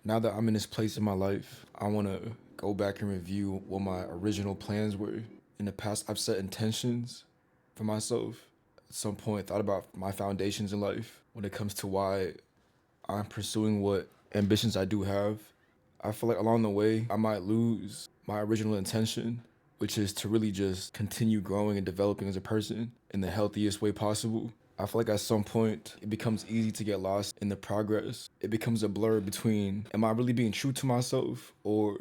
Now that I'm in this place in my life, I want to go back and review what my original plans were. In the past, I've set intentions for myself. At some point, thought about my foundations in life when it comes to why I'm pursuing what ambitions I do have. I feel like along the way, I might lose my original intention, which is to really just continue growing and developing as a person in the healthiest way possible. I feel like at some point, it becomes easy to get lost in the progress. It becomes a blur between, am I really being true to myself, or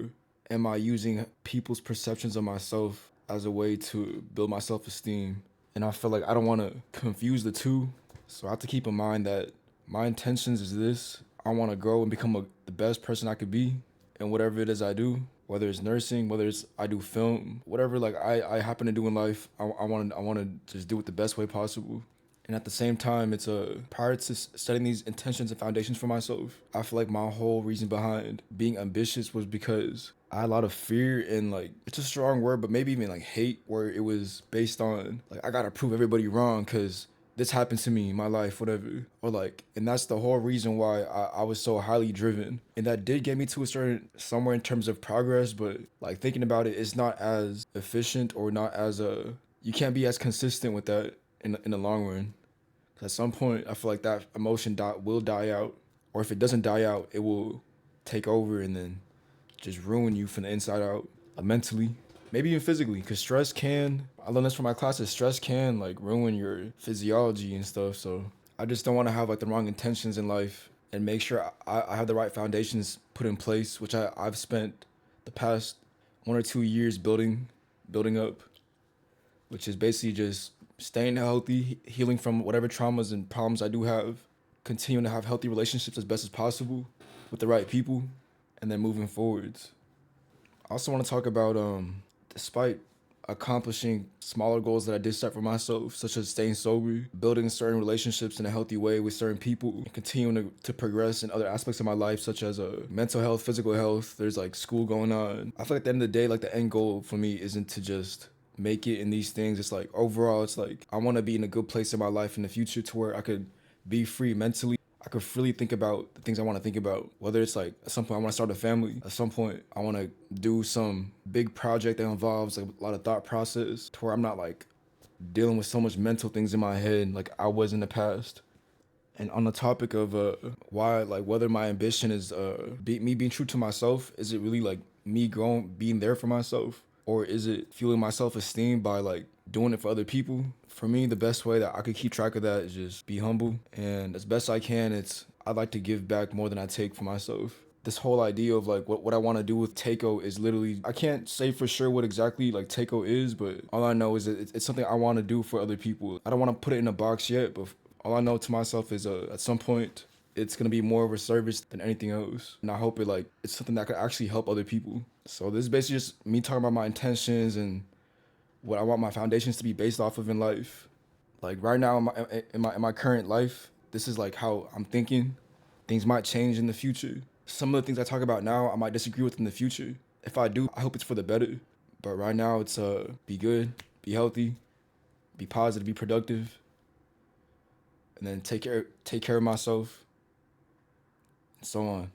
am I using people's perceptions of myself as a way to build my self esteem? And I feel like I don't want to confuse the two. So I have to keep in mind that my intentions is this. I want to grow and become the best person I could be in whatever it is I do, whether it's nursing, whether it's I do film, whatever like I happen to do in life. I want to just do it the best way possible. And at the same time, it's prior to setting these intentions and foundations for myself, I feel like my whole reason behind being ambitious was because I had a lot of fear and like it's a strong word, but maybe even like hate, where it was based on like I gotta prove everybody wrong because this happened to me in my life, whatever. Or like, and that's the whole reason why I was so highly driven. And that did get me to a certain somewhere in terms of progress, but like thinking about it, it's not as efficient or not as you can't be as consistent with that in the long run. 'Cause at some point, I feel like that emotion will die out, or if it doesn't die out, it will take over and then just ruin you from the inside out, mentally, maybe even physically. Cause stress can, I learned this from my classes, stress can like ruin your physiology and stuff. So I just don't want to have like the wrong intentions in life and make sure I have the right foundations put in place, which I've spent the past 1 or 2 years building up, which is basically just staying healthy, healing from whatever traumas and problems I do have, continuing to have healthy relationships as best as possible with the right people, and then moving forwards. I also want to talk about despite accomplishing smaller goals that I did set for myself, such as staying sober, building certain relationships in a healthy way with certain people, and continuing to progress in other aspects of my life, such as mental health, physical health. There's like school going on. I feel like at the end of the day, like the end goal for me isn't to just make it in these things. It's like overall, it's like I want to be in a good place in my life in the future to where I could be free mentally. I could freely think about the things I want to think about. Whether it's like at some point I want to start a family, at some point I want to do some big project that involves like a lot of thought process, to where I'm not like dealing with so much mental things in my head like I was in the past. And on the topic of why, like whether my ambition is me being true to myself, is it really like me growing, being there for myself, or is it fueling my self esteem by like doing it for other people? For me, the best way that I could keep track of that is just be humble, and as best I can, it's I'd like to give back more than I take for myself. This whole idea of like what I want to do with Takeo is literally, I can't say for sure what exactly like Takeo is, but all I know is that it's something I want to do for other people. I don't want to put it in a box yet, but all I know to myself is at some point it's gonna be more of a service than anything else, and I hope it's something that could actually help other people. So this is basically just me talking about my intentions and what I want my foundations to be based off of in life. Like right now in my current life, this is like how I'm thinking. Things might change in the future. Some of the things I talk about now, I might disagree with in the future. If I do, I hope it's for the better. But right now, it's be good, be healthy, be positive, be productive, and then take care of myself, and so on.